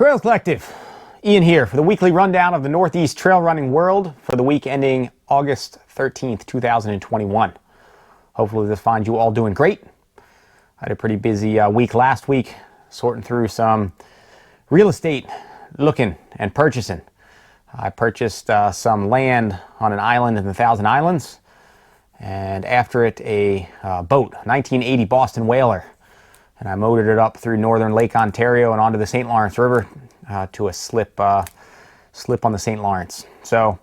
Trails Collective, Ian here for the weekly rundown of the Northeast trail running world for the week ending August 13th, 2021. Hopefully this finds you all doing great. I had a pretty busy week last week, sorting through some real estate, looking and purchasing. I purchased some land on an island in the Thousand Islands, and after it a boat, 1980 Boston Whaler. And I motored it up through northern Lake Ontario and onto the St. Lawrence River to a slip on the St. Lawrence. So,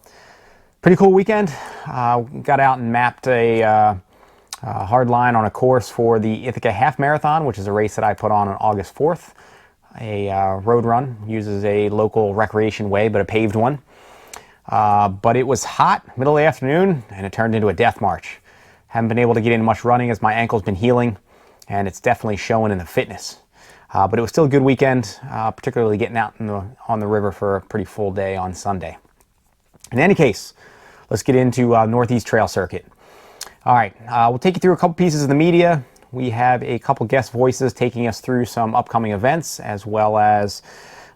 pretty cool weekend. Got out and mapped a hard line on a course for the Ithaca Half Marathon, which is a race that I put on August 4th. A road run, uses a local recreation way, but a paved one. But it was hot, middle of the afternoon, and it turned into a death march. Haven't been able to get in much running as my ankle's been healing, and it's definitely showing in the fitness. But it was still a good weekend, particularly getting out on the river for a pretty full day on Sunday. In any case, let's get into Northeast Trail Circuit. All right, we'll take you through a couple pieces of the media. We have a couple guest voices taking us through some upcoming events, as well as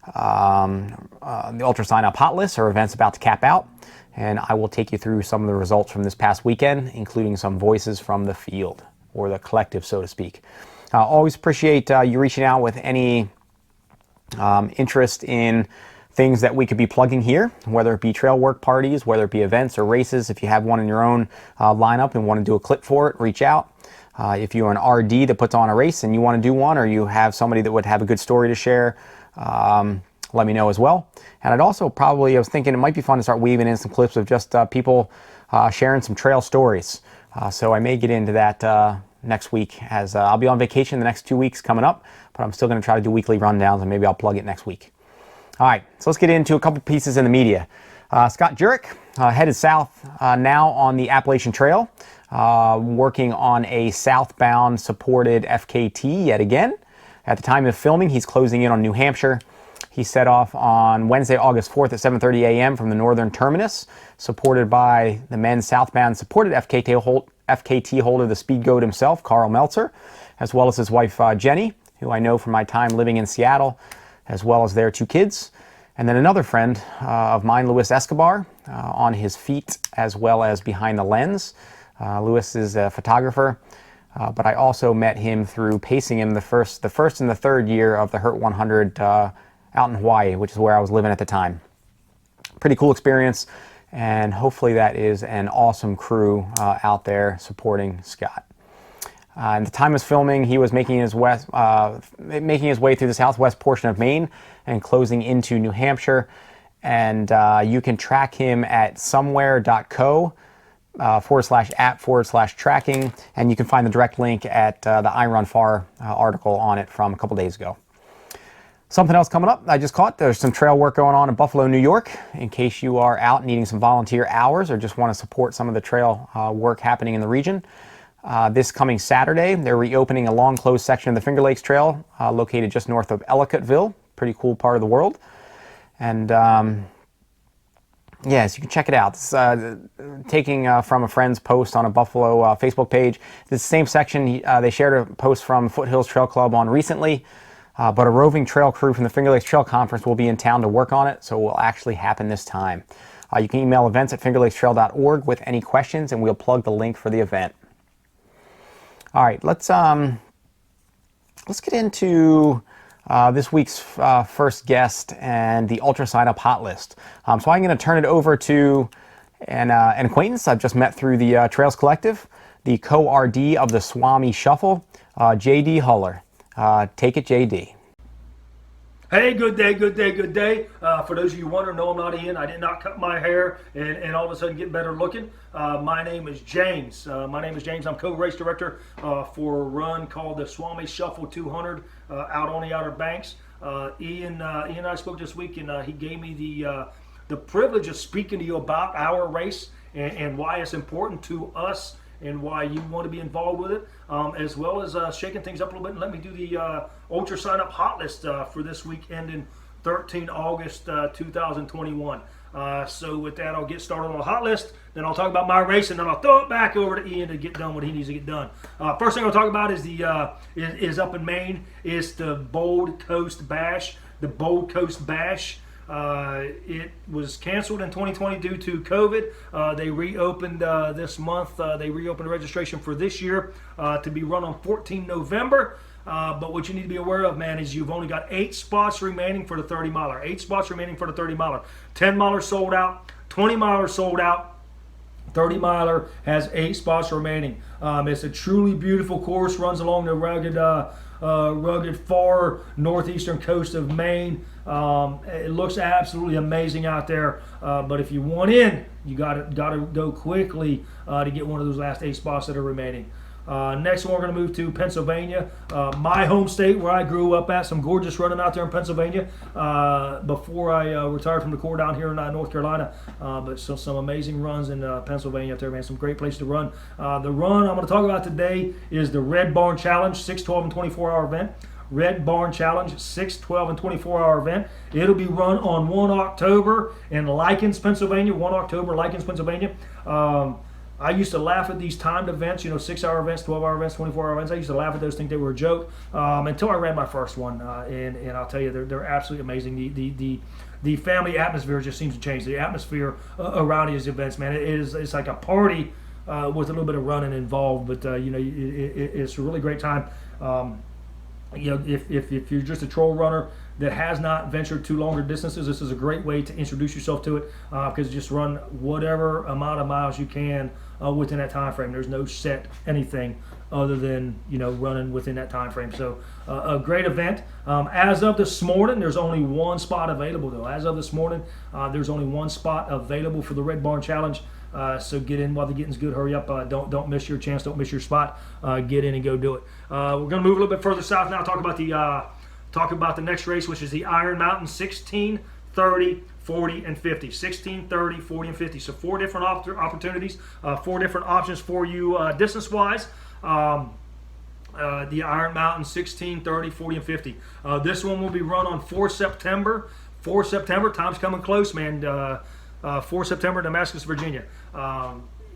the UltraSignUp Hotlist, or events about to cap out. And I will take you through some of the results from this past weekend, including some voices from the field, or the collective, so to speak. Always appreciate you reaching out with any interest in things that we could be plugging here, whether it be trail work parties, whether it be events or races. If you have one in your own lineup and want to do a clip for it, reach out. If you're an RD that puts on a race and you want to do one, or you have somebody that would have a good story to share, let me know as well. And I was thinking it might be fun to start weaving in some clips of just people sharing some trail stories. So I may get into that next week, as I'll be on vacation the next 2 weeks coming up, but I'm still going to try to do weekly rundowns, and maybe I'll plug it next week. All right, so let's get into a couple pieces in the media. Scott Jurek headed south now on the Appalachian Trail, working on a southbound supported FKT yet again. At the time of filming, he's closing in on New Hampshire. He set off on Wednesday, August 4th at 7:30 a.m. from the northern terminus, supported by the men's southbound supported FKT holder, the speed goat himself, Carl Meltzer, as well as his wife, Jenny, who I know from my time living in Seattle, as well as their two kids. And then another friend of mine, Luis Escobar, on his feet as well as behind the lens. Luis is a photographer, but I also met him through pacing him the first and the third year of the Hurt 100 out in Hawaii, which is where I was living at the time. Pretty cool experience, and hopefully that is an awesome crew out there supporting Scott. At the time of filming, he was making his way through the southwest portion of Maine and closing into New Hampshire. And you can track him at somewhere.co /app/tracking, and you can find the direct link at the iRunFar article on it from a couple days ago. Something else coming up I just caught, there's some trail work going on in Buffalo, New York, in case you are out needing some volunteer hours or just want to support some of the trail work happening in the region. This coming Saturday, they're reopening a long closed section of the Finger Lakes Trail located just north of Ellicottville, pretty cool part of the world. And yes, you can check it out. It's taking from a friend's post on a Buffalo Facebook page. This same section, they shared a post from Foothills Trail Club on recently. But a roving trail crew from the Finger Lakes Trail Conference will be in town to work on it, so it will actually happen this time. You can email events@fingerlakestrail.org with any questions, and we'll plug the link for the event. All right, let's get into this week's first guest and the UltraSignUp Hotlist. So I'm going to turn it over to an acquaintance I've just met through the Trails Collective, the co-RD of the Swamming Shuffle, J.D. Huller. Take it, JD. Hey, good day. For those of you who wonder, no, I'm not Ian. I did not cut my hair and all of a sudden get better looking. My name is James. I'm co-race director for a run called the Swamming Shuffle 200 out on the Outer Banks. Ian and I spoke this week, and he gave me the privilege of speaking to you about our race and why it's important to us and why you want to be involved with it, as well as shaking things up a little bit and let me do the UltraSignUp Hotlist for this week ending 13 August 2021. So with that, I'll get started on the hot list, then I'll talk about my race, and then I'll throw it back over to Ian to get done what he needs to get done. First thing I'll talk about is is up in Maine. It's the Bold Coast Bash. the Bold Coast Bash. It was canceled in 2020 due to COVID. They reopened this month. They reopened registration for this year to be run on 14 November. But what you need to be aware of, man, is you've only got 8 spots remaining for the 30 miler. 8 spots remaining for the 30 miler. 10 miler sold out. 20 miler sold out. 30 miler has 8 spots remaining. It's a truly beautiful course. Runs along the rugged far northeastern coast of Maine. It looks absolutely amazing out there. But if you want in, you gotta go quickly to get one of those last 8 spots that are remaining. Next one, we're going to move to Pennsylvania, my home state where I grew up at. Some gorgeous running out there in Pennsylvania before I retired from the Corps down here in North Carolina. But some amazing runs in Pennsylvania up there, man. Some great places to run. The run I'm going to talk about today is the Red Barn Challenge, 6, 12, and 24-hour event. Red Barn Challenge, 6, 12, and 24-hour event. It'll be run on 1 October in Likens, Pennsylvania. 1 October, Likens, Pennsylvania. I used to laugh at these timed events, 6-hour events, 12-hour events, 24-hour events. I used to laugh at those, think they were a joke, until I ran my first one. And I'll tell you, they're absolutely amazing. The family atmosphere just seems to change. The atmosphere around these events, man, it's like a party with a little bit of running involved. But it's a really great time. If you're just a trail runner that has not ventured to longer distances, this is a great way to introduce yourself to it, because just run whatever amount of miles you can within that time frame. There's no set anything other than running within that time frame. So a great event. As of this morning, there's only 1 spot available though. As of this morning, there's only 1 spot available for the Red Barn Challenge. So get in while the getting's good. Hurry up. Don't miss your chance. Don't miss your spot. Get in and go do it. We're going to move a little bit further south now. Talk about the next race, which is the Iron Mountain 16, 30, 40, and 50. 16, 30, 40, and 50. So 4 different opportunities, 4 different options for you distance-wise. The Iron Mountain 16, 30, 40, and 50. This one will be run on 4 September. 4 September. Time's coming close, man. 4 September, Damascus, Virginia.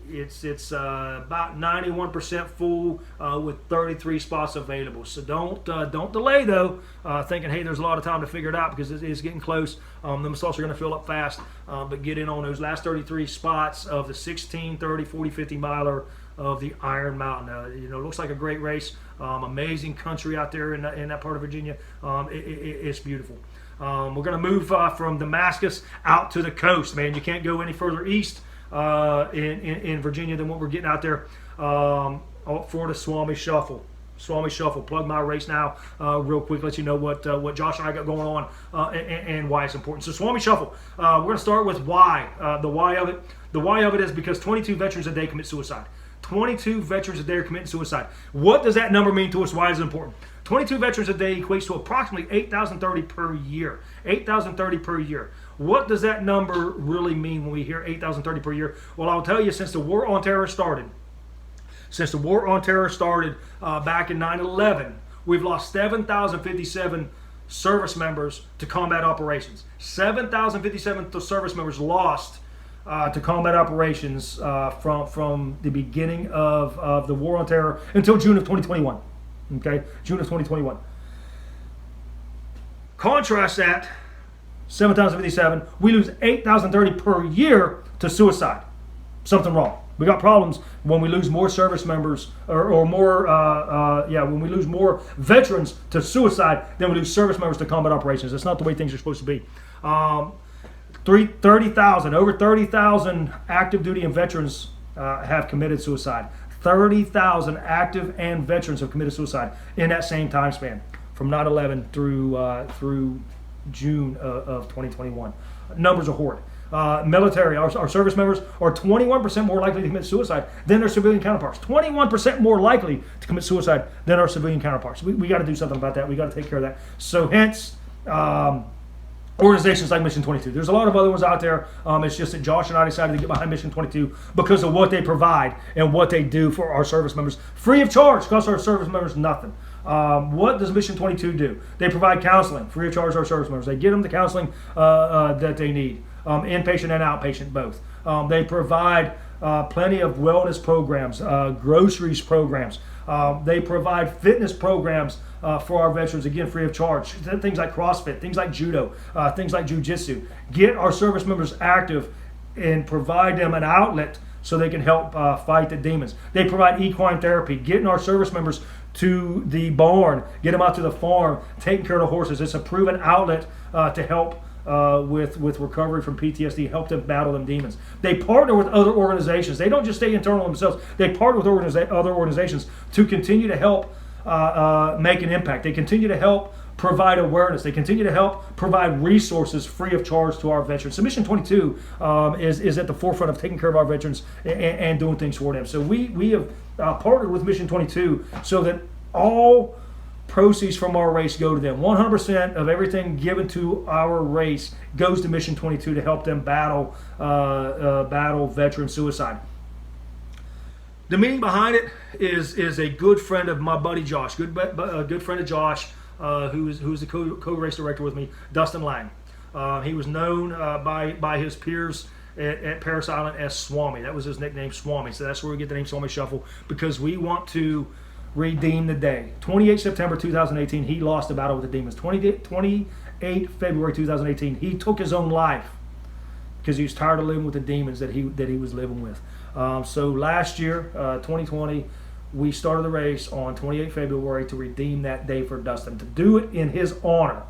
It's about 91% full with 33 spots available. So don't delay though, thinking hey there's a lot of time to figure it out, because it's getting close. The slots are going to fill up fast, but get in on those last 33 spots of the 16, 30, 40, 50 miler of the Iron Mountain. It looks like a great race. Amazing country out there in that part of Virginia. It's beautiful. We're going to move from Damascus out to the coast, man. You can't go any further east in Virginia than what we're getting out there for the Swamming Shuffle. Swamming Shuffle. Plug my race now real quick. Let you know what Josh and I got going on and why it's important. So Swamming Shuffle. We're going to start with why. The why of it. The why of it is because 22 veterans a day commit suicide. 22 veterans a day are committing suicide. What does that number mean to us? Why is it important? 22 veterans a day equates to approximately 8,030 per year. 8,030 per year. What does that number really mean when we hear 8,030 per year? Well, I'll tell you, since the War on Terror started, back in 9/11, we've lost 7,057 service members to combat operations. 7,057 service members lost to combat operations from the beginning of the War on Terror until June of 2021. Okay, June of 2021. Contrast that, 7,057, we lose 8,030 per year to suicide. Something wrong. We got problems when we lose more service members when we lose more veterans to suicide than we lose service members to combat operations. That's not the way things are supposed to be. 30,000, over 30,000 active duty and veterans have committed suicide. 30,000 active and veterans have committed suicide in that same time span, from 9/11 through June of 2021. Numbers are horrid. Military, our service members are 21% more likely to commit suicide than their civilian counterparts. 21% more likely to commit suicide than our civilian counterparts. We got to do something about that. We got to take care of that. So hence, organizations like Mission 22. There's a lot of other ones out there. It's just that Josh and I decided to get behind Mission 22 because of what they provide and what they do for our service members. Free of charge, costs our service members nothing. What does Mission 22 do? They provide counseling, free of charge to our service members. They get them the counseling that they need, inpatient and outpatient both. They provide plenty of wellness programs, groceries programs. They provide fitness programs for our veterans, again, free of charge. Things like CrossFit, things like judo, things like jiu-jitsu. Get our service members active and provide them an outlet so they can help fight the demons. They provide equine therapy, getting our service members to the barn, get them out to the farm, taking care of the horses. It's a proven outlet to help with recovery from PTSD, help them battle them demons. They partner with other organizations. They don't just stay internal themselves. They partner with other organizations to continue to help make an impact. They continue to help provide awareness. They continue to help provide resources free of charge to our veterans. So Mission 22 is at the forefront of taking care of our veterans and doing things for them. So we have partnered with Mission 22 so that all proceeds from our race go to them. 100% of everything given to our race goes to Mission 22 to help them battle veteran suicide. The meaning behind it is a good friend of my buddy Josh, good friend of Josh, who's the co-race director with me, Dustin Lang. He was known by his peers at Parris Island as Swami. That was his nickname, Swami. So that's where we get the name Swamming Shuffle, because we want to redeem the day. 28 September 2018, he lost the battle with the demons. 28 February 2018, he took his own life because he was tired of living with the demons that he was living with. So last year, 2020, we started the race on 28 February to redeem that day for Dustin, to do it in his honor,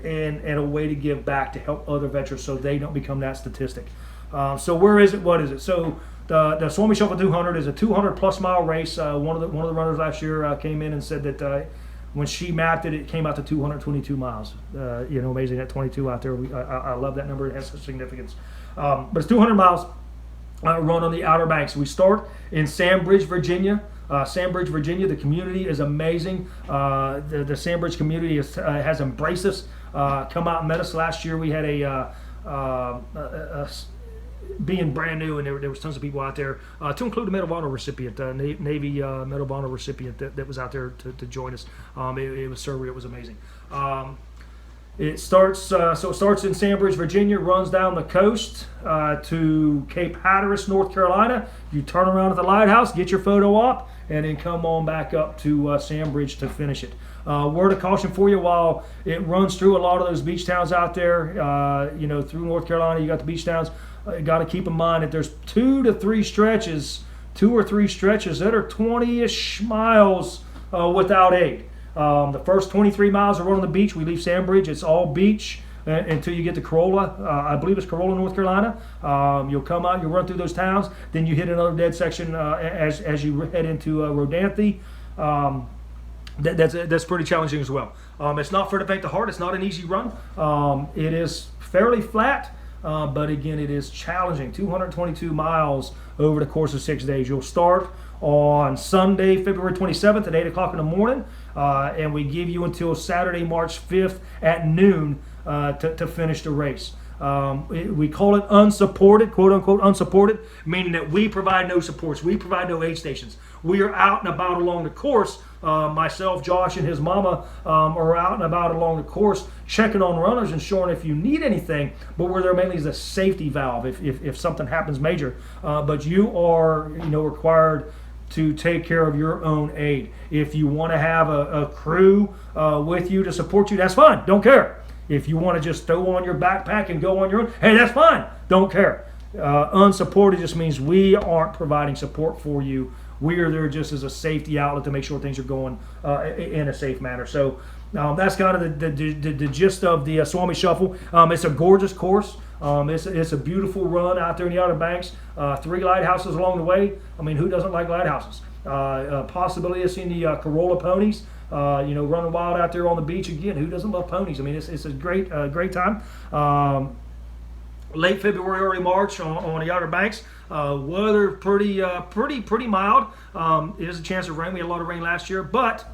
and a way to give back to help other veterans so they don't become that statistic. So where is it? What is it? So the Swamming Shuffle 200 is a 200-plus mile race. One of the runners last year came in and said that when she mapped it, it came out to 222 miles. Amazing, that 22 out there. I love that number. It has such significance. But it's 200 miles. Run on the Outer Banks. We start in Sandbridge, Virginia. Sandbridge, Virginia. The community is amazing. The Sandbridge community has embraced us. Come out and met us last year. We had being brand new, and there was tons of people out there, to include the Medal of Honor recipient, Navy Medal of Honor recipient that was out there to join us. It was surreal. It was amazing. It starts in Sandbridge, Virginia, runs down the coast to Cape Hatteras, North Carolina. You turn around at the lighthouse, get your photo op, and then come on back up to Sandbridge to finish it. Word of caution for you, while it runs through a lot of those beach towns out there, through North Carolina, you got the beach towns. You got to keep in mind that there's 2 or 3 stretches that are 20-ish miles without aid. The first 23 miles are run on the beach. We leave Sandbridge. It's all beach until you get to Corolla. I believe it's Corolla, North Carolina. You'll come out, you'll run through those towns. Then you hit another dead section as you head into Rodanthe. That's pretty challenging as well. It's not for the faint of heart. It's not an easy run. It is fairly flat. But again, it is challenging. 222 miles over the course of 6 days. You'll start on Sunday, February 27th at 8 o'clock in the morning, and we give you until Saturday, March 5th at noon to finish the race. We call it unsupported, quote unquote unsupported, meaning that we provide no supports. We provide no aid stations. We are out and about along the course. Myself, Josh, and his mama are out and about along the course, checking on runners, ensuring if you need anything. But we're there mainly as a safety valve if something happens major. But you are required to take care of your own aid. If you want to have a crew with you to support you, that's fine. Don't care. If you want to just throw on your backpack and go on your own, hey, that's fine. Don't care. Unsupported just means we aren't providing support for you. We are there just as a safety outlet to make sure things are going in a safe manner. So that's kind of the gist of the Swamming Shuffle. It's a gorgeous course. It's a beautiful run out there in the Outer Banks. 3 lighthouses along the way. I mean, who doesn't like lighthouses? Possibility of seeing the Corolla ponies, running wild out there on the beach again. Who doesn't love ponies? I mean, it's a great time. Late February, early March on the Outer Banks. Weather pretty mild. There's a chance of rain. We had a lot of rain last year, but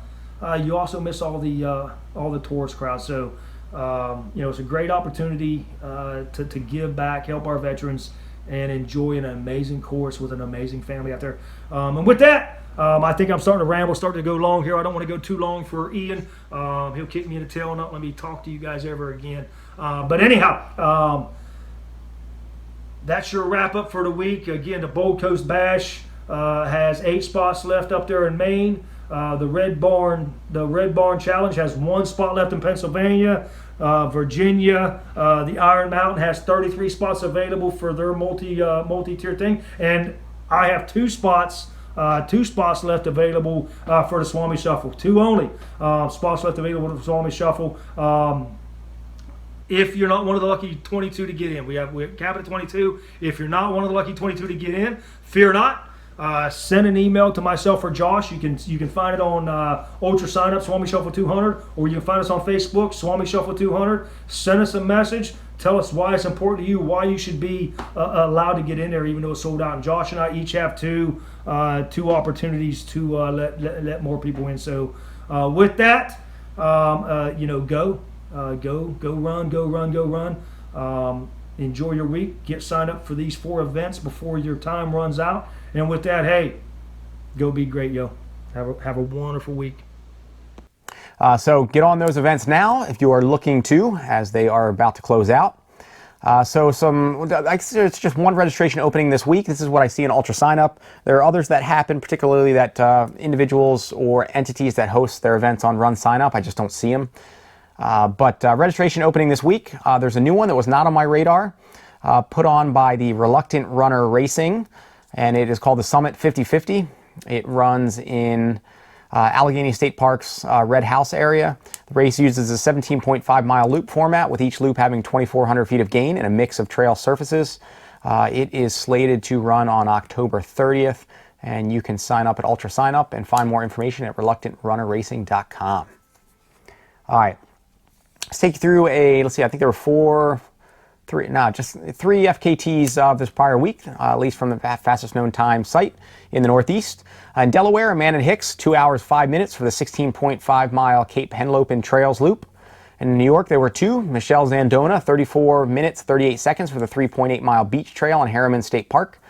you also miss all the tourist crowds. So it's a great opportunity to give back, help our veterans, and enjoy an amazing course with an amazing family out there. And with that, I think I'm starting to ramble, starting to go long here. I don't want to go too long for Ian. He'll kick me in the tail and not let me talk to you guys ever again. But anyhow, that's your wrap up for the week. Again, the Bold Coast Bash has 8 spots left up there in Maine. The Red Barn Challenge has 1 spot left in Pennsylvania. Virginia, the Iron Mountain has 33 spots available for their multi-tier thing, and I have 2 spots left available for the Swamming Shuffle. 2 only spots left available for the Swamming Shuffle. If you're not one of the lucky 22 to get in, we cap it at 22. If you're not one of the lucky 22 to get in, fear not. Send an email to myself or Josh. You can find it on UltraSignUp Swamming Shuffle 200, or you can find us on Facebook, Swamming Shuffle 200. Send us a message. Tell us why it's important to you, why you should be allowed to get in there, even though it's sold out. And Josh and I each have two opportunities to let more people in. So with that, go run. Enjoy your week. Get signed up for these 4 events before your time runs out. And with that, hey, go be great, yo. Have a wonderful week. So get on those events now if you are looking to, as they are about to close out. It's just 1 registration opening this week. This is what I see in UltraSignUp. There are others that happen, particularly that individuals or entities that host their events on RunSignUp. I just don't see them. But registration opening this week. There's a new one that was not on my radar, put on by the Reluctant Runner Racing, and it is called the Summit 50/50. It runs in Allegheny State Park's Red House area. The race uses a 17.5-mile loop format, with each loop having 2,400 feet of gain and a mix of trail surfaces. It is slated to run on October 30th, and you can sign up at UltraSignUp and find more information at reluctantrunnerracing.com. All right. Let's take you through I think there were 3 FKTs of this prior week, at least from the fastest known time site in the Northeast. In Delaware, Amanda Hicks, 2 hours, 5 minutes for the 16.5-mile Cape Henlopen Trails Loop. And in New York, there were 2. Michelle Zandona, 34 minutes, 38 seconds for the 3.8-mile Beach Trail in Harriman State Park.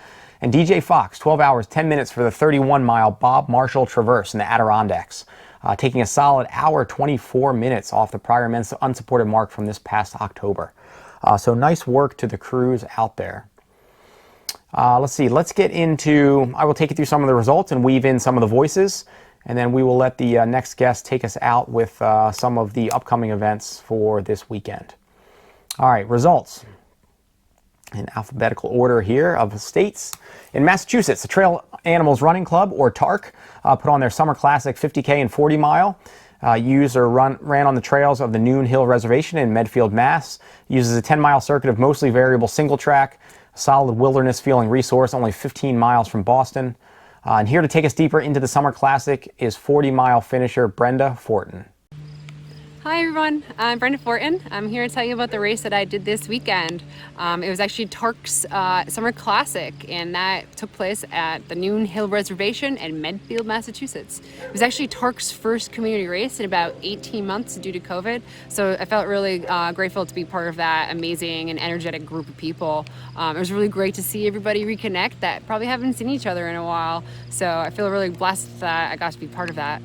And DJ Fox, 12 hours, 10 minutes for the 31-mile Bob Marshall Traverse in the Adirondacks. Taking a solid hour, 24 minutes off the prior men's unsupported mark from this past October. So nice work to the crews out there. Let's see, let's get into, I will take you through some of the results and weave in some of the voices, and then we will let the next guest take us out with some of the upcoming events for this weekend. All right, results. In alphabetical order here of states. In Massachusetts, the Trail Animals Running Club, or TARC, put on their Summer Classic 50K and 40 mile. Ran on the trails of the Noon Hill Reservation in Medfield, Mass. Uses a 10-mile circuit of mostly variable single track, solid wilderness feeling resource, only 15 miles from Boston. And here to take us deeper into the Summer Classic is 40-mile finisher Brenda Fortin. Hi everyone, I'm Brenda Fortin. I'm here to tell you about the race that I did this weekend. It was actually TARC's Summer Classic, and that took place at the Noon Hill Reservation in Medfield, Massachusetts. It was actually TARC's first community race in about 18 months due to COVID, so I felt really grateful to be part of that amazing and energetic group of people. It was really great to see everybody reconnect that probably haven't seen each other in a while, so I feel really blessed that I got to be part of that.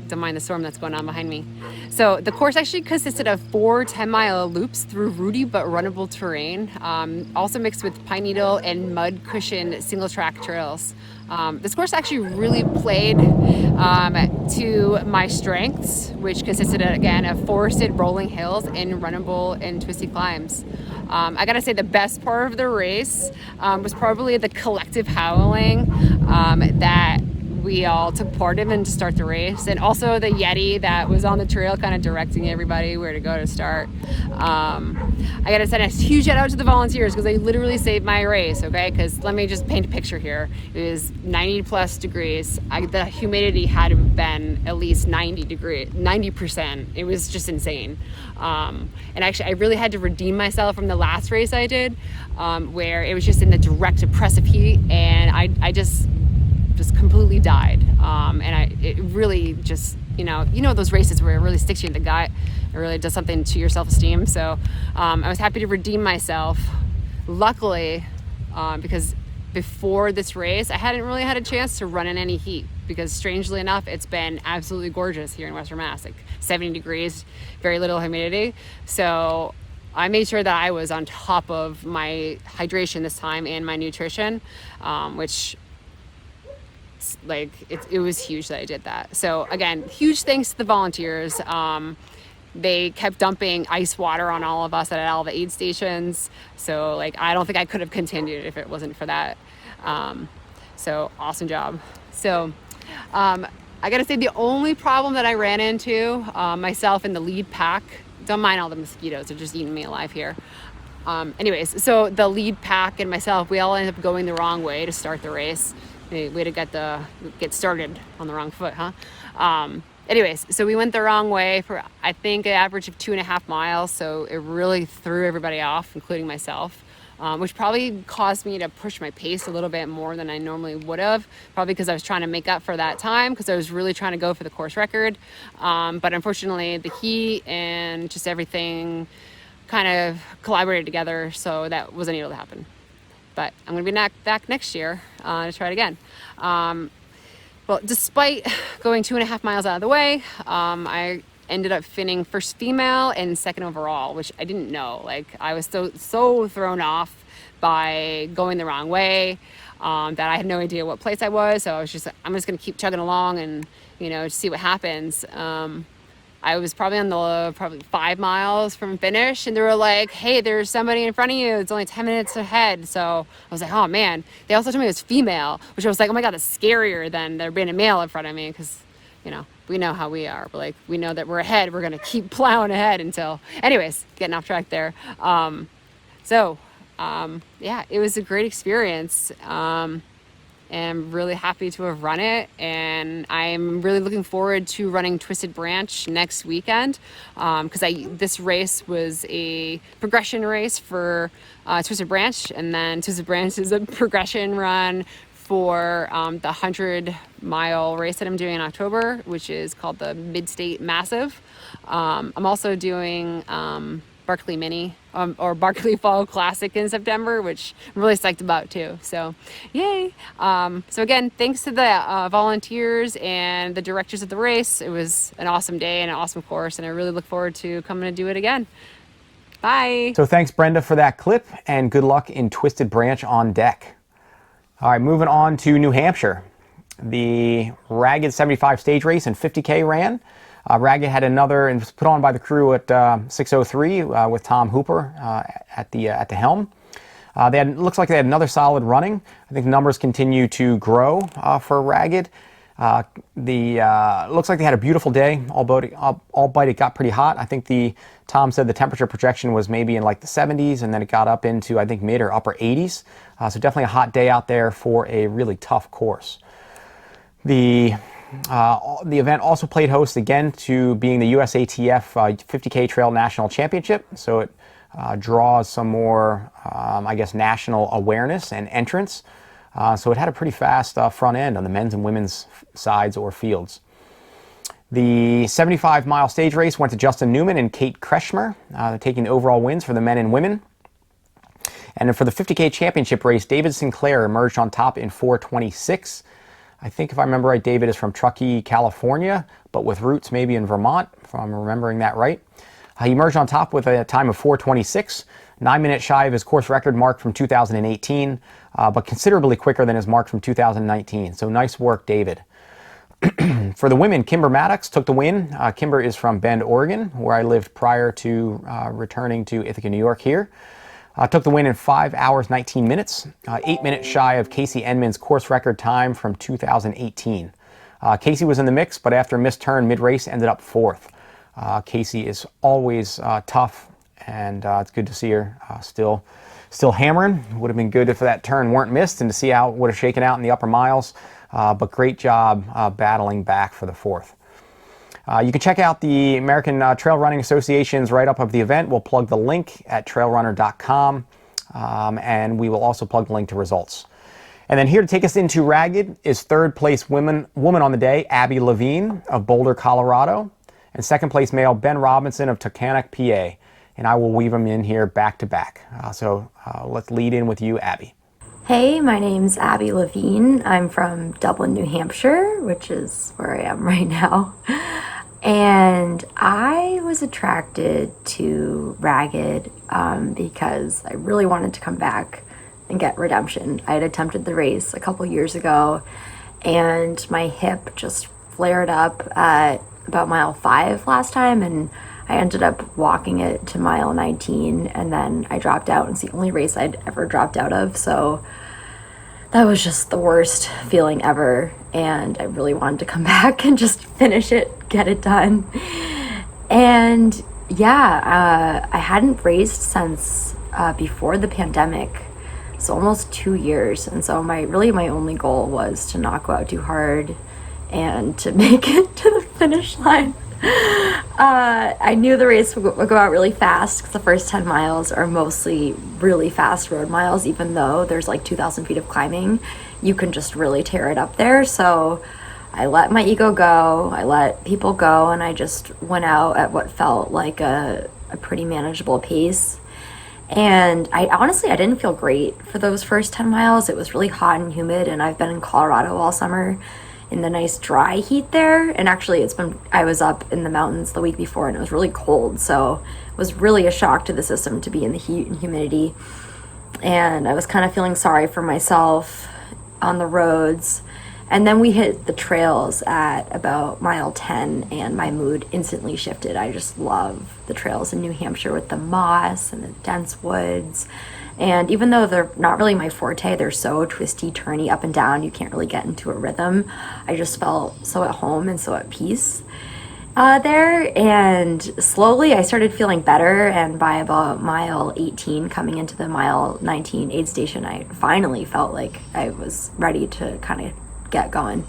Don't mind the storm that's going on behind me. So the course actually consisted of 4 10-mile loops through rooty but runnable terrain, also mixed with pine needle and mud cushion single track trails. This course actually really played to my strengths, which consisted again of forested rolling hills and runnable and twisty climbs. I gotta say the best part of the race was probably the collective howling that we all took part in to start the race, and also the Yeti that was on the trail kind of directing everybody where to go to start. I gotta send a huge shout out to the volunteers because they literally saved my race, okay? Because let me just paint a picture here. It was 90 plus degrees. The humidity had to have been at least 90%. It was just insane. And actually I really had to redeem myself from the last race I did, where it was just in the direct oppressive heat, and I just completely died, it really just, you know those races where it really sticks you in the gut, it really does something to your self-esteem. So I was happy to redeem myself, luckily, because before this race I hadn't really had a chance to run in any heat, because strangely enough it's been absolutely gorgeous here in Western Mass, like 70 degrees, very little humidity. So I made sure that I was on top of my hydration this time and my nutrition, which it was huge that I did that. So again, huge thanks to the volunteers. They kept dumping ice water on all of us at all the aid stations. So like, I don't think I could have continued if it wasn't for that. So awesome job. So I gotta say, the only problem that I ran into, myself in the lead pack, don't mind all the mosquitoes, they're just eating me alive here. Anyways, so the lead pack and myself, we all ended up going the wrong way to start the race. Way to get started on the wrong foot, huh? Anyways, so we went the wrong way for, I think, an average of 2.5 miles. So it really threw everybody off, including myself, which probably caused me to push my pace a little bit more than I normally would have, probably because I was trying to make up for that time, because I was really trying to go for the course record. But unfortunately, the heat and just everything kind of collaborated together, so that wasn't able to happen. But I'm going to be back next year to try it again. Well, despite going 2.5 miles out of the way, I ended up finishing first female and second overall, which I didn't know. Like, I was so thrown off by going the wrong way that I had no idea what place I was. So I was just like, I'm just going to keep chugging along and, see what happens. I was probably on the 5 miles from finish, and they were like, hey, there's somebody in front of you. It's only 10 minutes ahead. So I was like, oh man. They also told me it was female, which I was like, oh my God, that's scarier than there being a male in front of me, because, we know how we are. But like, we know that we're ahead. We're going to keep plowing ahead until, anyways, getting off track there. Yeah, it was a great experience. And I'm really happy to have run it, and I'm really looking forward to running Twisted Branch next weekend, because this race was a progression race for Twisted Branch, and then Twisted Branch is a progression run for the 100-mile race that I'm doing in October, which is called the Mid-State Massive. I'm also doing Barkley Mini or Barkley Fall Classic in September, which I'm really psyched about too. So yay. So again, thanks to the volunteers and the directors of the race. It was an awesome day and an awesome course, and I really look forward to coming to do it again. Bye. So thanks, Brenda, for that clip, and good luck in Twisted Branch on deck. All right, moving on to New Hampshire. The Ragged 75 stage race and 50K ran. Ragged had another, and was put on by the crew at 6:03 with Tom Hooper at the helm. Looks like they had another solid running. I think the numbers continue to grow for Ragged. Looks like they had a beautiful day. Albeit it got pretty hot. I think Tom said the temperature projection was maybe in like the 70s, and then it got up into, I think, mid or upper 80s. So definitely a hot day out there for a really tough course. The event also played host again to being the USATF 50K Trail National Championship, so it draws some more, national awareness and entrance. So it had a pretty fast front end on the men's and women's sides or fields. The 75-mile stage race went to Justin Newman and Kate Kretschmer, taking the overall wins for the men and women. And then for the 50K championship race, David Sinclair emerged on top in 4:26. I think if I remember right, David is from Truckee, California, but with roots maybe in Vermont, if I'm remembering that right. He emerged on top with a time of 4:26, 9 minutes shy of his course record mark from 2018, but considerably quicker than his mark from 2019. So nice work, David. For the women, Kimber Maddox took the win. Kimber is from Bend, Oregon, where I lived prior to returning to Ithaca, New York here. Took the win in 5 hours, 19 minutes, 8 minutes shy of Casey Enman's course record time from 2018. Casey was in the mix, but after a missed turn mid-race, ended up fourth. Casey is always tough, and it's good to see her still hammering. Would have been good if that turn weren't missed and to see how it would have shaken out in the upper miles, but great job battling back for the fourth. You can check out the American Trail Running Association's write-up of the event. We'll plug the link at trailrunner.com, and we will also plug the link to results. And then here to take us into Ragged is third place woman on the day, Abby Levene of Boulder, Colorado, and second place male, Ben Robinson of Tucanac, PA. And I will weave them in here back to back. So let's lead in with you, Abby. Hey, my name's Abby Levene. I'm from Dublin, New Hampshire, which is where I am right now. And I was attracted to Ragged because I really wanted to come back and get redemption. I had attempted the race a couple years ago, and my hip just flared up at about mile 5 last time, and I ended up walking it to mile 19, and then I dropped out. It's the only race I'd ever dropped out of, so that was just the worst feeling ever, and I really wanted to come back and just finish it, get it done. And yeah, I hadn't raced since before the pandemic, so almost 2 years, and so my only goal was to not go out too hard and to make it to the finish line. I knew the race would go out really fast because the first 10 miles are mostly really fast road miles. Even though there's like 2,000 feet of climbing, you can just really tear it up there. So I let my ego go, I let people go, and I just went out at what felt like a pretty manageable pace. And I didn't feel great for those first 10 miles. It was really hot and humid, and I've been in Colorado all summer in the nice dry heat there, and actually I was up in the mountains the week before and it was really cold, so it was really a shock to the system to be in the heat and humidity, and I was kind of feeling sorry for myself on the roads. And then we hit the trails at about mile 10 and my mood instantly shifted. I just love the trails in New Hampshire with the moss and the dense woods. And even though they're not really my forte, they're so twisty, turny, up and down, you can't really get into a rhythm. I just felt so at home and so at peace there. And slowly I started feeling better. And by about mile 18, coming into the mile 19 aid station, I finally felt like I was ready to kind of get going.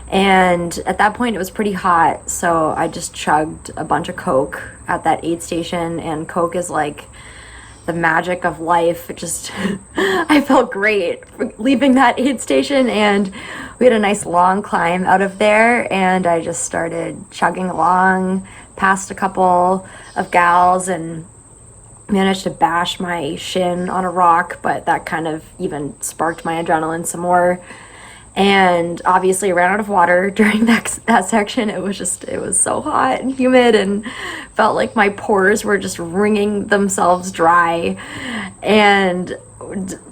And at that point it was pretty hot, so I just chugged a bunch of Coke at that aid station, and Coke is like the magic of life. It just I felt great leaving that aid station, and we had a nice long climb out of there, and I just started chugging along past a couple of gals and managed to bash my shin on a rock, but that kind of even sparked my adrenaline some more. And obviously I ran out of water during that section. It was so hot and humid and felt like my pores were just wringing themselves dry. And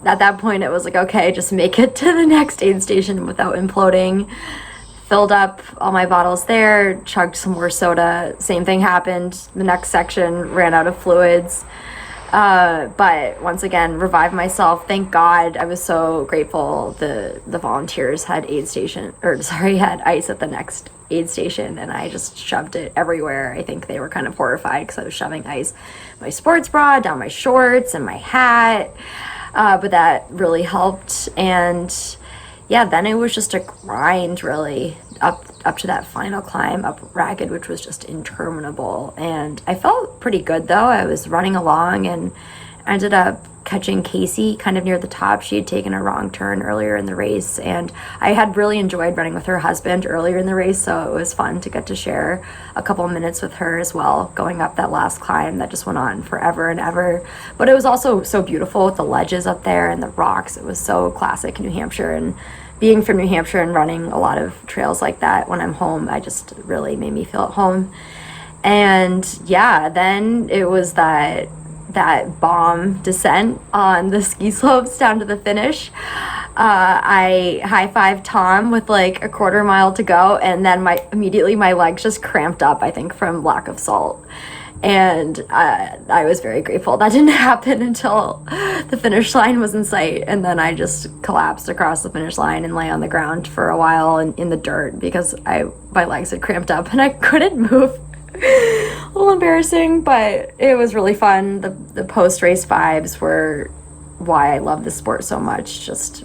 at that point it was like, okay, just make it to the next aid station without imploding. Filled up all my bottles there, chugged some more soda. Same thing happened. The next section ran out of fluids. But once again, revived myself. Thank God. I was so grateful the volunteers had ice at the next aid station, and I just shoved it everywhere. I think they were kind of horrified because I was shoving ice, my sports bra, down my shorts and my hat. But that really helped. And yeah, then it was just a grind really up to that final climb up Ragged, which was just interminable. And I felt pretty good though. I was running along and ended up catching Casey kind of near the top. She had taken a wrong turn earlier in the race, and I had really enjoyed running with her husband earlier in the race, so it was fun to get to share a couple minutes with her as well, going up that last climb that just went on forever and ever. But it was also so beautiful with the ledges up there and the rocks. It was so classic New Hampshire, and being from New Hampshire and running a lot of trails like that when I'm home, I just really made me feel at home. And yeah, then it was that bomb descent on the ski slopes down to the finish. I high-fived Tom with like a quarter mile to go, and then immediately my legs just cramped up, I think from lack of salt. And I was very grateful that didn't happen until the finish line was in sight, and then I just collapsed across the finish line and lay on the ground for a while in the dirt because my legs had cramped up and I couldn't move. A little embarrassing, but it was really fun. The post-race vibes were why I love this sport so much. Just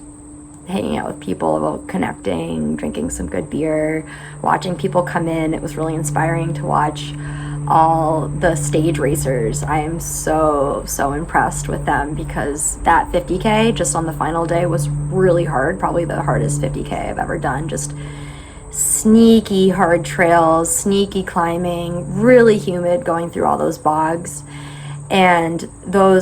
hanging out with people, connecting, drinking some good beer, watching people come in. It was really inspiring to watch all the stage racers. I am so impressed with them because that 50K just on the final day was really hard, probably the hardest 50K I've ever done. Just sneaky hard trails, sneaky climbing, really humid going through all those bogs. And the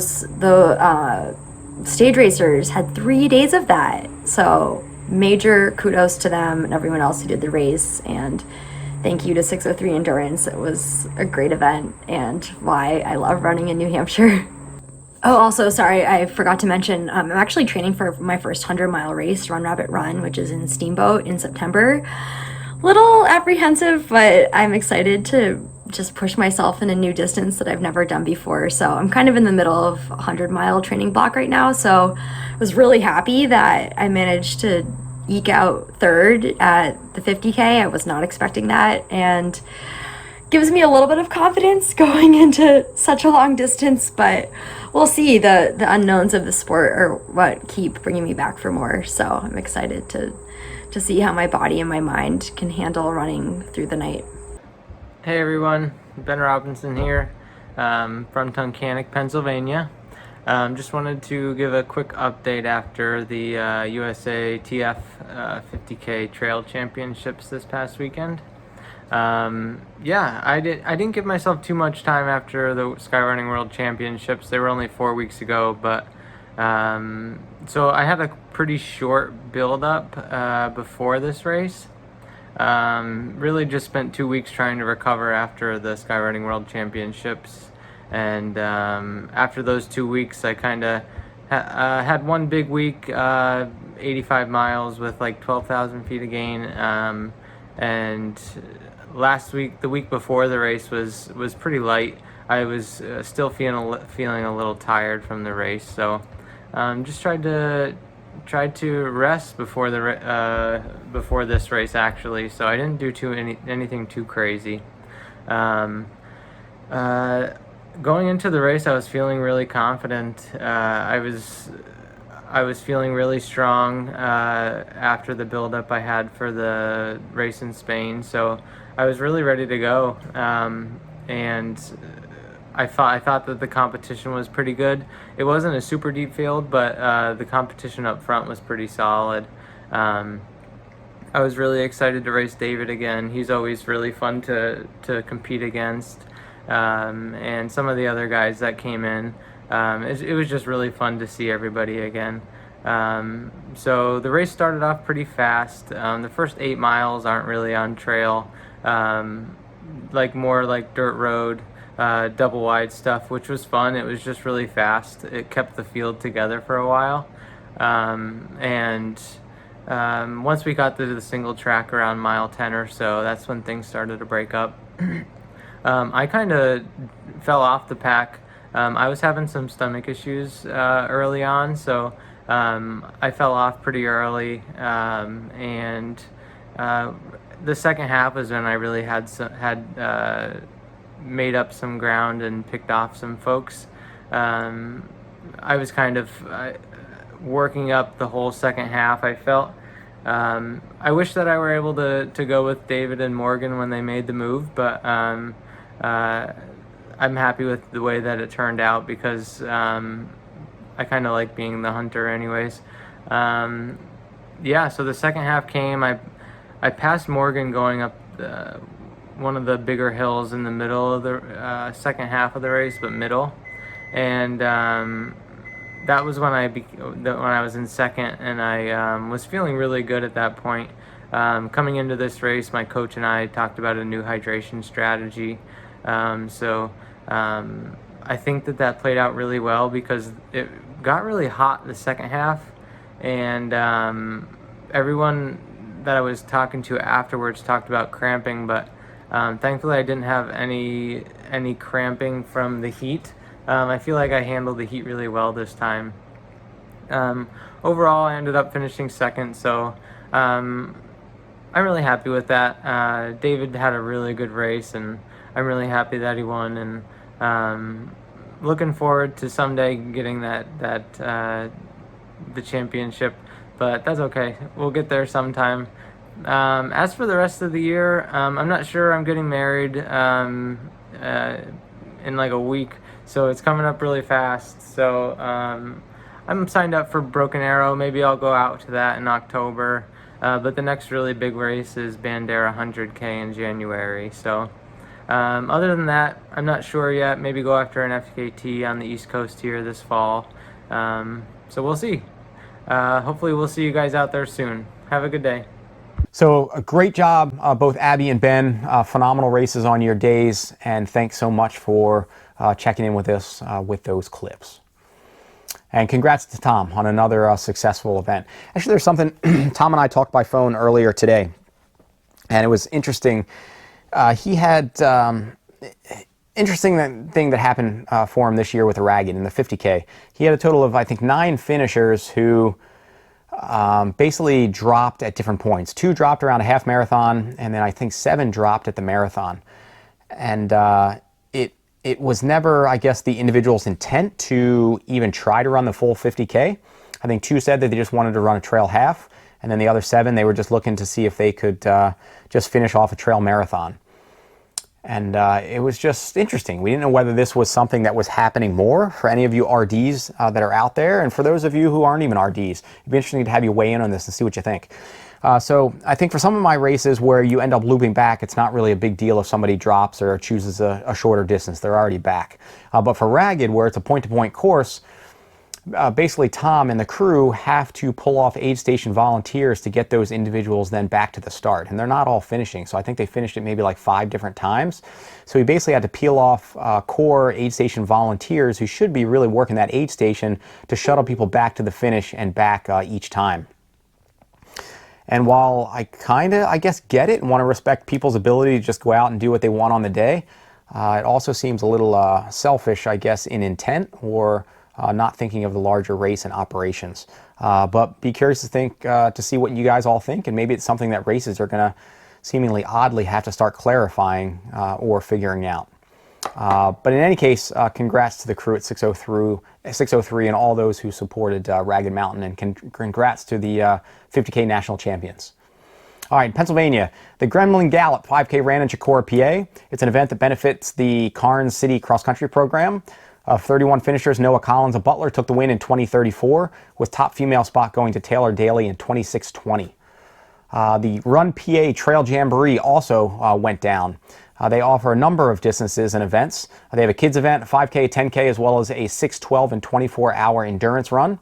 stage racers had 3 days of that. So major kudos to them and everyone else who did the race, and thank you to 603 Endurance. It was a great event and why I love running in New Hampshire. Oh, also, sorry, I forgot to mention, I'm actually training for my first 100-mile race, Run Rabbit Run, which is in Steamboat in September. Little apprehensive, but I'm excited to just push myself in a new distance that I've never done before. So I'm kind of in the middle of a 100-mile training block right now. So I was really happy that I managed to eke out third at the 50K. I was not expecting that, and gives me a little bit of confidence going into such a long distance, but we'll see. The unknowns of the sport are what keep bringing me back for more. So I'm excited to see how my body and my mind can handle running through the night. Hey everyone, Ben Robinson here from Tunkhannock, Pennsylvania. Just wanted to give a quick update after the USATF 50K Trail Championships this past weekend. Yeah, I didn't give myself too much time after the Skyrunning World Championships. They were only 4 weeks ago, but so I had a pretty short build-up before this race. Really just spent 2 weeks trying to recover after the Skyrunning World Championships, and after those 2 weeks I kind of had one big week, 85 miles with like 12,000 feet of gain, and last week, the week before the race, was pretty light. I was still feeling a little tired from the race, so just tried to rest before before this race actually. So I didn't do anything too crazy. Going into the race, I was feeling really confident. I was feeling really strong after the build-up I had for the race in Spain, so I was really ready to go. And I thought that the competition was pretty good. It wasn't a super deep field, but the competition up front was pretty solid. I was really excited to race David again. He's always really fun to compete against, and some of the other guys that came in. It was just really fun to see everybody again. So the race started off pretty fast. The first 8 miles aren't really on trail, more like dirt road, double wide stuff, which was fun. It was just really fast. It kept the field together for a while. Once we got to the single track around mile 10 or so, that's when things started to break up. I kind of fell off the pack. I was having some stomach issues early on, so I fell off pretty early, and the second half was when I really had made up some ground and picked off some folks. I was kind of working up the whole second half, I felt. I wish that I were able to go with David and Morgan when they made the move, but I'm happy with the way that it turned out, because I kind of like being the hunter anyways. Yeah, so the second half came. I passed Morgan going up one of the bigger hills in the middle of the second half of the race, but middle. And that was when I was in second, and I was feeling really good at that point. Coming into this race, my coach and I talked about a new hydration strategy. I think that played out really well, because it got really hot the second half, and everyone that I was talking to afterwards talked about cramping, but thankfully I didn't have any cramping from the heat. I feel like I handled the heat really well this time. Overall, I ended up finishing second, so I'm really happy with that. David had a really good race, and I'm really happy that he won, and looking forward to someday getting the championship, but that's okay. We'll get there sometime. As for the rest of the year, I'm not sure. I'm getting married in like a week, so it's coming up really fast. So I'm signed up for Broken Arrow. Maybe I'll go out to that in October. But the next really big race is Bandera 100K in January. So other than that, I'm not sure yet. Maybe go after an FKT on the East Coast here this fall. So we'll see. Hopefully we'll see you guys out there soon. Have a good day. So a great job, both Abby and Ben. Phenomenal races on your days, and thanks so much for checking in with us with those clips. And congrats to Tom on another successful event. Actually, there's something, Tom and I talked by phone earlier today, and it was interesting. He had interesting thing that happened for him this year with the Ragged in the 50K. He had a total of, I think, 9 finishers who basically dropped at different points. 2 dropped around a half marathon, and then I think 7 dropped at the marathon. And it was never, I guess, the individual's intent to even try to run the full 50K. I think 2 said that they just wanted to run a trail half, and then the other 7, they were just looking to see if they could just finish off a trail marathon. And it was just interesting. We didn't know whether this was something that was happening more for any of you RDs that are out there, and for those of you who aren't even RDs. It'd be interesting to have you weigh in on this and see what you think. So I think for some of my races where you end up looping back, it's not really a big deal if somebody drops or chooses a shorter distance. They're already back. But for Ragged, where it's a point-to-point course, basically Tom and the crew have to pull off aid station volunteers to get those individuals then back to the start. And they're not all finishing. So I think they finished it maybe like 5 different times. So he basically had to peel off core aid station volunteers who should be really working that aid station to shuttle people back to the finish and back each time. And while I I guess, get it and want to respect people's ability to just go out and do what they want on the day, it also seems a little selfish, I guess, in intent, or not thinking of the larger race and operations. But be curious to see what you guys all think, and maybe it's something that races are going to seemingly oddly have to start clarifying or figuring out. But in any case, congrats to the crew at 603 and all those who supported Ragged Mountain, and congrats to the 50K national champions. All right, in Pennsylvania, the Gremlin Gallop 5K ran in Chicora, PA. It's an event that benefits the Carnes City Cross Country Program. 31 finishers, Noah Collins of Butler took the win in 2034, with top female spot going to Taylor Daly in 2620. The RunPA Trail Jamboree also went down. They offer a number of distances and events. They have a kids event, a 5K, 10K, as well as a 6, 12, and 24-hour endurance run.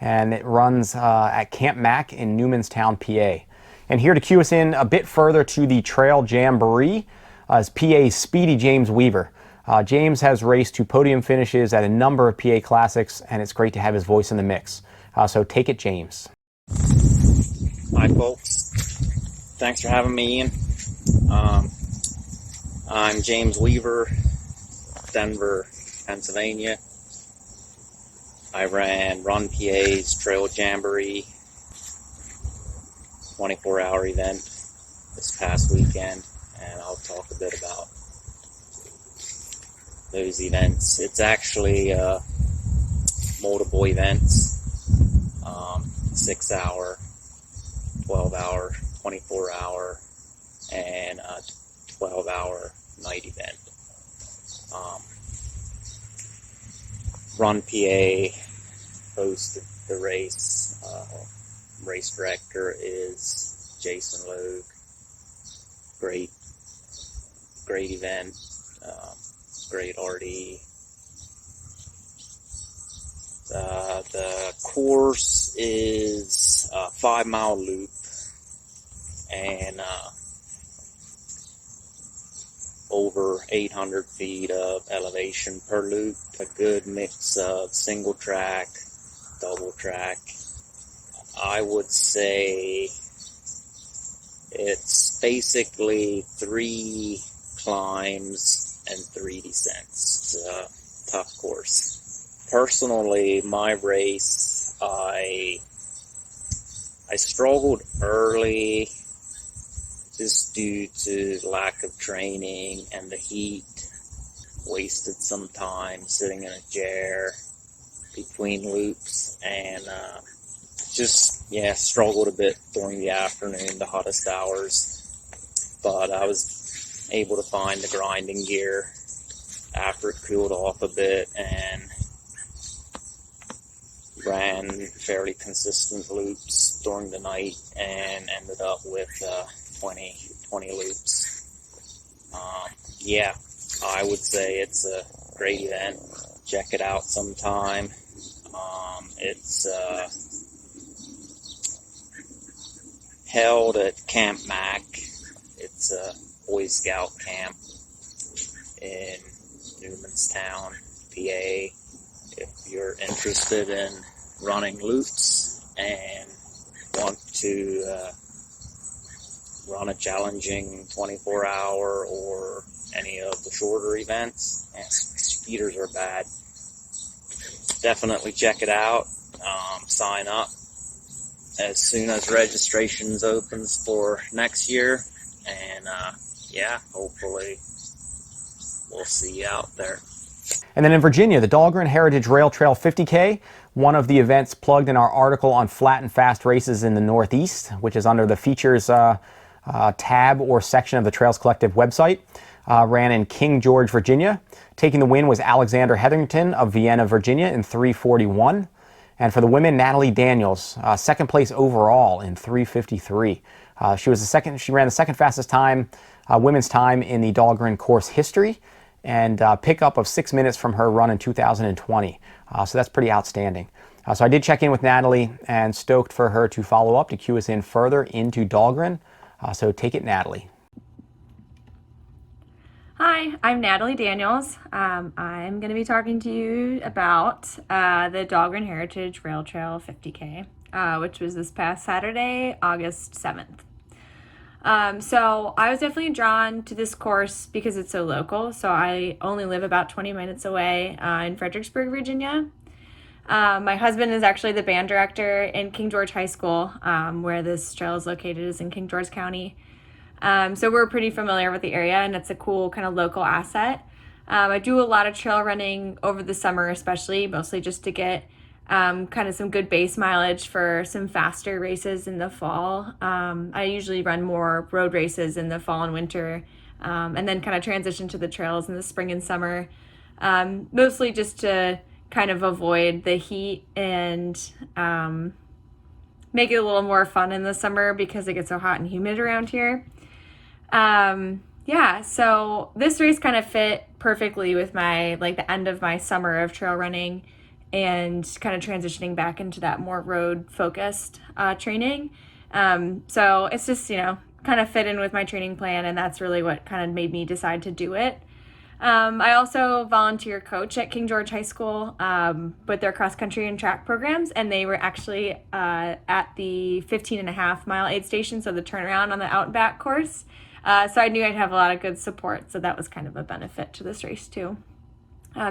And it runs at Camp Mac in Newmanstown, PA. And here to cue us in a bit further to the Trail Jamboree is PA's Speedy James Weaver. James has raced to podium finishes at a number of PA Classics, and it's great to have his voice in the mix. So take it, James. Hi, folks. Thanks for having me in. I'm James Weaver, Denver, Pennsylvania. I ran RunPA's Trail Jamboree 24-hour event this past weekend, and I'll talk a bit about those events. It's actually multiple events, 6-hour, 12-hour, 24-hour, and a 12-hour night event. RunPA hosted the race. Race director is Jason Logue. Great event. Great RD. The course is a 5-mile loop and over 800 feet of elevation per loop. A good mix of single track, double track. I would say it's basically 3 climbs and 3 descents. It's a tough course. Personally, my race, I struggled early just due to lack of training and the heat. Wasted some time sitting in a chair between loops, and struggled a bit during the afternoon, the hottest hours. But I was able to find the grinding gear after it cooled off a bit, and ran fairly consistent loops during the night, and ended up with 20 loops. I would say it's a great event. Check it out sometime. It's held at Camp Mac. It's a Boy Scout camp in Newmanstown, PA. if you're interested in running loops and want to run a challenging 24-hour or any of the shorter events, mosquitoes are bad. Definitely check it out. Sign up as soon as registrations opens for next year, and hopefully we'll see you out there. And then in Virginia, the Dahlgren Heritage Rail Trail 50K, one of the events plugged in our article on flat and fast races in the Northeast, which is under the features tab or section of the Trails Collective website, ran in King George, Virginia. Taking the win was Alexander Hetherington of Vienna, Virginia in 3:41. And for the women, Natalie Daniels, second place overall in 3:53. She ran the second fastest time, women's time in the Dahlgren course history, and pickup of 6 minutes from her run in 2020. So that's pretty outstanding. So I did check in with Natalie and stoked for her to follow up to cue us in further into Dahlgren. So take it, Natalie. Hi, I'm Natalie Daniels. I'm going to be talking to you about the Dahlgren Heritage Rail Trail 50K, which was this past Saturday, August 7th. So I was definitely drawn to this course because it's so local. So I only live about 20 minutes away in Fredericksburg, Virginia. My husband is actually the band director in King George High School, where this trail is located, is in King George County. So we're pretty familiar with the area, and it's a cool kind of local asset. I do a lot of trail running over the summer, especially, mostly just to get kind of some good base mileage for some faster races in the fall. I usually run more road races in the fall and winter, and then kind of transition to the trails in the spring and summer, mostly just to kind of avoid the heat and make it a little more fun in the summer because it gets so hot and humid around here. So this race kind of fit perfectly with the end of my summer of trail running and kind of transitioning back into that more road focused training. So it's just, kind of fit in with my training plan, and that's really what kind of made me decide to do it. I also volunteer coach at King George High School with their cross country and track programs, and they were actually at the 15.5 mile aid station, so the turnaround on the out and back course. So I knew I'd have a lot of good support, so that was kind of a benefit to this race too.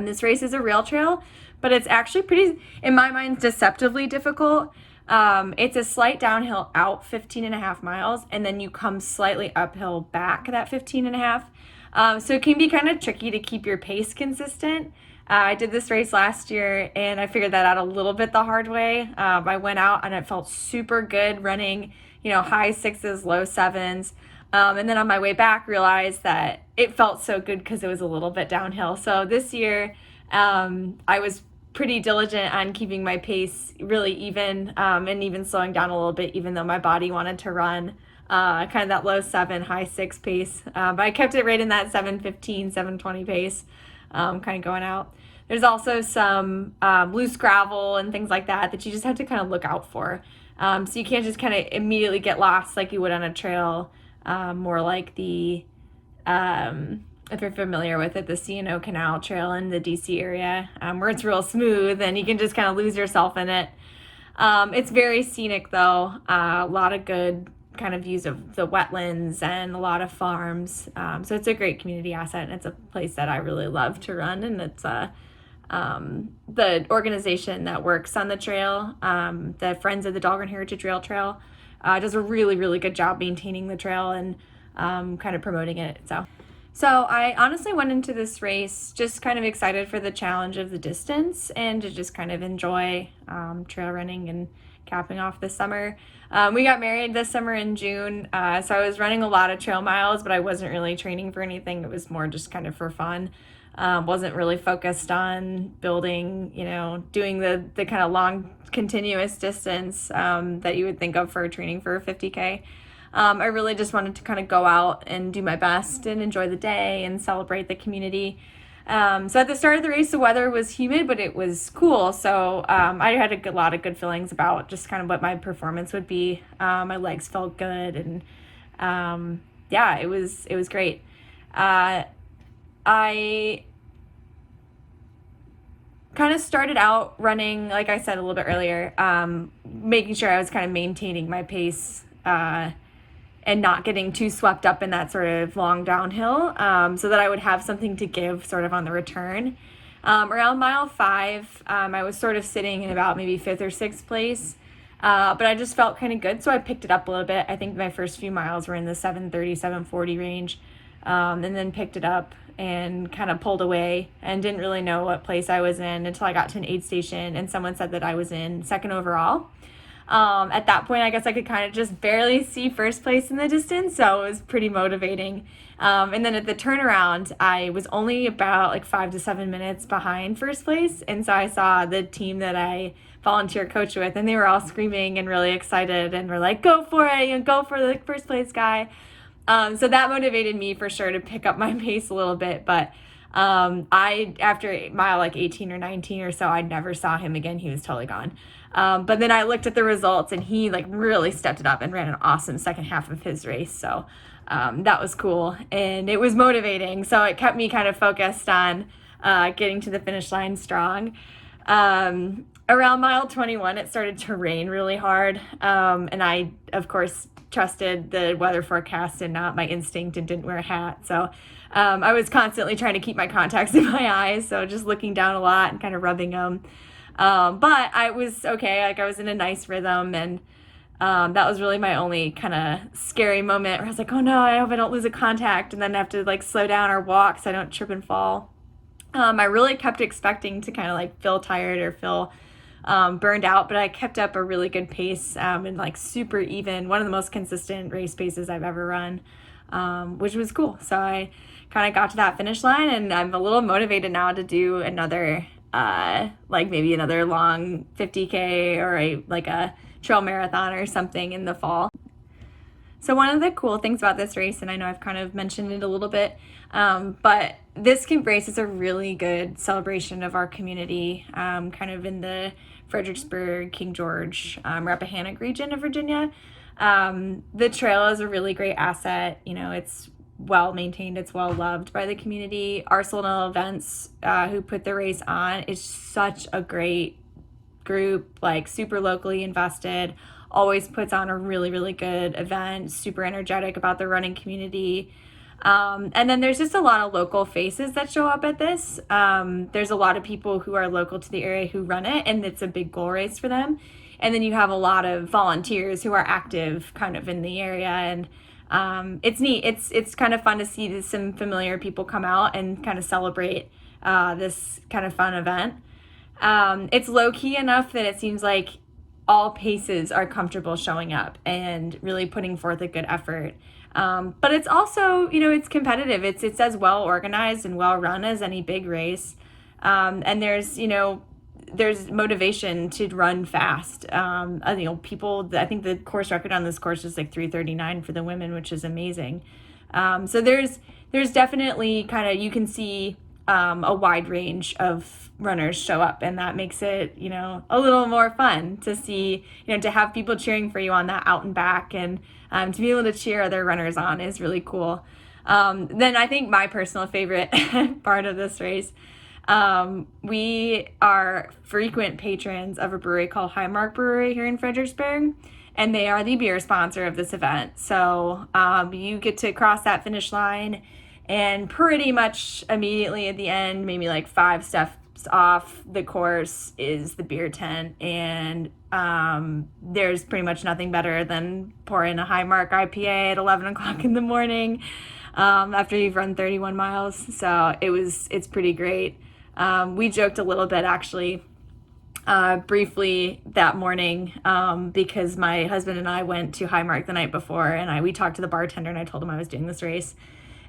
This race is a rail trail, but it's actually pretty, in my mind, deceptively difficult. It's a slight downhill out 15.5 miles, and then you come slightly uphill back that 15.5. So it can be kind of tricky to keep your pace consistent. I did this race last year, and I figured that out a little bit the hard way. I went out and it felt super good running, high sixes, low sevens. And then on my way back, realized that it felt so good because it was a little bit downhill. So this year, I was pretty diligent on keeping my pace really even, and even slowing down a little bit, even though my body wanted to run kind of that low 7, high 6 pace. But I kept it right in that 7:15, 7:20 pace, kind of going out. There's also some loose gravel and things like that you just have to kind of look out for. So you can't just kind of immediately get lost like you would on a trail, more like the, if you're familiar with it, the C&O Canal Trail in the DC area, where it's real smooth and you can just kind of lose yourself in it. It's very scenic though, a lot of good kind of views of the wetlands and a lot of farms. So it's a great community asset, and it's a place that I really love to run. And it's the organization that works on the trail, the Friends of the Dahlgren Heritage Rail Trail, does a really, really good job maintaining the trail and kind of promoting it. So I honestly went into this race just kind of excited for the challenge of the distance and to just kind of enjoy trail running and capping off the summer. We got married this summer in June, so I was running a lot of trail miles, but I wasn't really training for anything. It was more just kind of for fun. Wasn't really focused on building, doing the kind of long continuous distance that you would think of for training for a 50K. I really just wanted to kind of go out and do my best and enjoy the day and celebrate the community. So at the start of the race, the weather was humid, but it was cool. So I had a lot of good feelings about just kind of what my performance would be. My legs felt good, and it was great. I kind of started out running, like I said a little bit earlier, making sure I was kind of maintaining my pace and not getting too swept up in that sort of long downhill, so that I would have something to give sort of on the return. Around mile 5, I was sort of sitting in about maybe 5th or 6th place, but I just felt kind of good, so I picked it up a little bit. I think my first few miles were in the 7:30, 7:40 range, and then picked it up and kind of pulled away and didn't really know what place I was in until I got to an aid station and someone said that I was in 2nd overall. At that point, I guess I could kind of just barely see first place in the distance, so it was pretty motivating. And then at the turnaround, I was only about like 5 to 7 minutes behind first place, and so I saw the team that I volunteer coach with, and they were all screaming and really excited, and were like, "Go for it! You know, go for the first place guy!" So that motivated me for sure to pick up my pace a little bit, but I, after mile like 18 or 19 or so, I never saw him again. He was totally gone. But then I looked at the results and he like really stepped it up and ran an awesome second half of his race. So that was cool and it was motivating. So it kept me kind of focused on getting to the finish line strong. Around mile 21, it started to rain really hard. And I, of course, trusted the weather forecast and not my instinct and didn't wear a hat. So I was constantly trying to keep my contacts in my eyes. So just looking down a lot and kind of rubbing them. But I was okay. Like I was in a nice rhythm and that was really my only kind of scary moment where I was like, oh no, I hope I don't lose a contact and then have to like slow down or walk so I don't trip and fall. I really kept expecting to kind of like feel tired or feel burned out, but I kept up a really good pace and like super even, one of the most consistent race paces I've ever run, which was cool. So I kind of got to that finish line and I'm a little motivated now to do another like maybe another long 50K or a trail marathon or something in the fall. So one of the cool things about this race, and I know I've kind of mentioned it a little bit, but this race is a really good celebration of our community, kind of in the Fredericksburg, King George, Rappahannock region of Virginia. The trail is a really great asset. You know, it's well maintained, it's well loved by the community. Arsenal Events, who put the race on, is such a great group, like super locally invested, always puts on a really, really good event, super energetic about the running community. And then there's just a lot of local faces that show up at this. There's a lot of people who are local to the area who run it, and it's a big goal race for them. And then you have a lot of volunteers who are active kind of in the area, and it's neat. It's kind of fun to see some familiar people come out and kind of celebrate this kind of fun event. It's low-key enough that it seems like all paces are comfortable showing up and really putting forth a good effort. But it's also, you know, it's competitive. It's as well organized and well run as any big race. And there's motivation to run fast. People, I think the course record on this course is like 3:39 for the women, which is amazing. So there's definitely kind of, you can see a wide range of runners show up, and that makes it, you know, a little more fun to see, you know, to have people cheering for you on that out and back, and to be able to cheer other runners on is really cool. Then I think my personal favorite part of this race, we are frequent patrons of a brewery called Highmark Brewery here in Fredericksburg, and they are the beer sponsor of this event. So you get to cross that finish line, and pretty much immediately at the end, maybe like 5 steps off the course, is the beer tent. And there's pretty much nothing better than pouring a Highmark IPA at 11 o'clock in the morning after you've run 31 miles. So it's pretty great. We joked a little bit actually briefly that morning because my husband and I went to Highmark the night before, and we talked to the bartender, and I told him I was doing this race.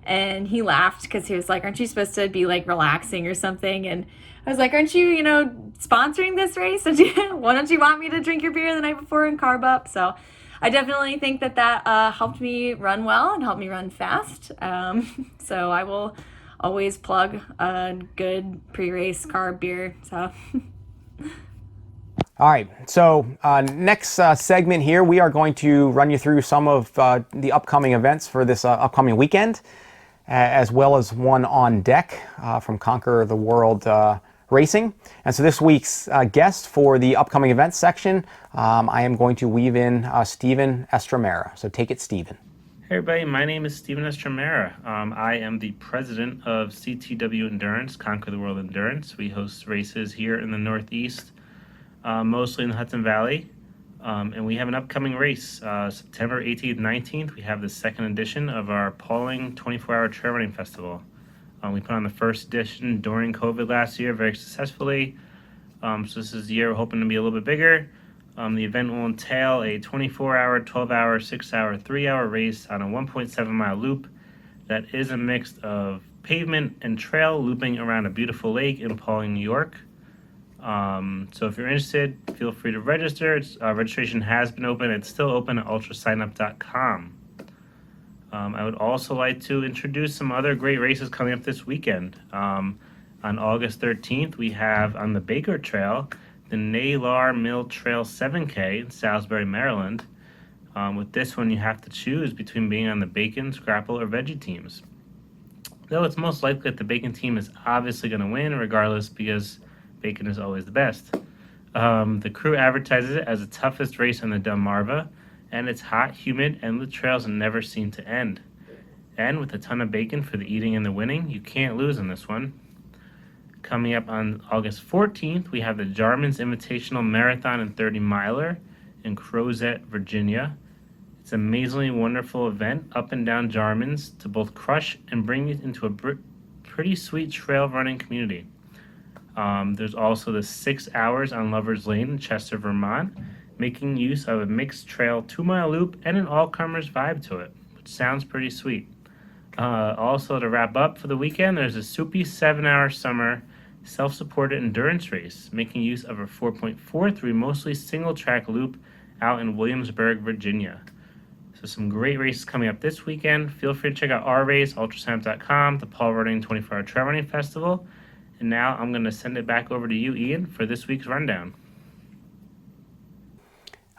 And he laughed because he was like, aren't you supposed to be like relaxing or something? And I was like, aren't you, you know, sponsoring this race? Why don't you want me to drink your beer the night before and carb up? So I definitely think that helped me run well and helped me run fast. So I will always plug a good pre-race carb beer. So. All right, so next segment here, we are going to run you through some of the upcoming events for this upcoming weekend, as well as one on deck from Conquer the World racing. And so this week's guest for the upcoming events section, I am going to weave in Stephen Estremara. So take it, Stephen. Hey everybody, my name is Stephen Estremara. I am the president of CTW Endurance, Conquer the World Endurance. We host races here in the Northeast, mostly in the Hudson Valley. And we have an upcoming race, September 18th, 19th. We have the second edition of our Pauling 24-hour trail running festival. We put on the first edition during COVID last year very successfully. So this is the year we're hoping to be a little bit bigger. The event will entail a 24-hour, 12-hour, 6-hour, 3-hour race on a 1.7-mile loop that is a mix of pavement and trail looping around a beautiful lake in Pauling, New York. So if you're interested, feel free to register. Registration has been open. It's still open at UltraSignUp.com. I would also like to introduce some other great races coming up this weekend. On August 13th, we have on the Baker Trail, the Naylor Mill Trail 7K in Salisbury, Maryland. With this one, you have to choose between being on the bacon, scrapple, or veggie teams. Though it's most likely that the bacon team is obviously going to win regardless because bacon is always the best. The crew advertises it as the toughest race on the Delmarva, and it's hot, humid, and the trails never seem to end. And with a ton of bacon for the eating and the winning, you can't lose in this one. Coming up on August 14th, we have the Jarman's Invitational Marathon and 30-miler in Crozet, Virginia. It's an amazingly wonderful event up and down Jarman's to both crush and bring it into a pretty sweet trail running community. There's also the 6 hours on Lover's Lane in Chester, Vermont, making use of a mixed trail 2-mile loop and an all-comers vibe to it, which sounds pretty sweet. Also, to wrap up for the weekend, there's a soupy 7-hour summer self-supported endurance race, making use of a 4.43 mostly single-track loop out in Williamsburg, Virginia. So some great races coming up this weekend. Feel free to check out our race, ultrasignup.com, the Paul Running 24-Hour Trail Running Festival. And now I'm going to send it back over to you, Ian, for this week's rundown.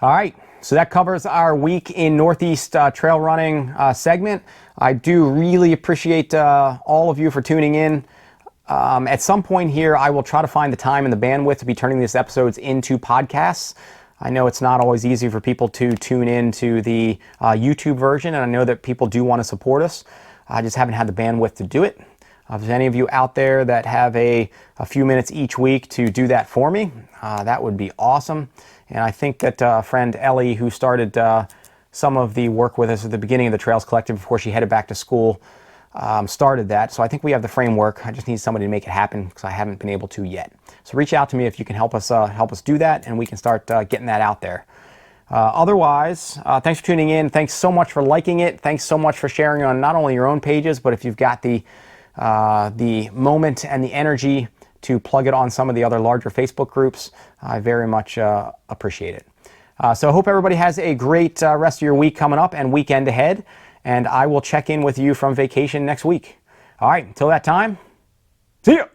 All right, so that covers our week in Northeast trail running segment. I do really appreciate all of you for tuning in. At some point here, I will try to find the time and the bandwidth to be turning these episodes into podcasts. I know it's not always easy for people to tune in to the YouTube version, and I know that people do want to support us. I just haven't had the bandwidth to do it. If there's any of you out there that have a few minutes each week to do that for me, that would be awesome. And I think that friend Ellie, who started some of the work with us at the beginning of the Trails Collective before she headed back to school, started that. So I think we have the framework. I just need somebody to make it happen because I haven't been able to yet. So reach out to me if you can help us do that, and we can start getting that out there. Otherwise, thanks for tuning in. Thanks so much for liking it. Thanks so much for sharing on not only your own pages, but if you've got the moment and the energy to plug it on some of the other larger Facebook groups, I very much appreciate it. So I hope everybody has a great rest of your week coming up and weekend ahead, and I will check in with you from vacation next week. All right, until that time, see ya!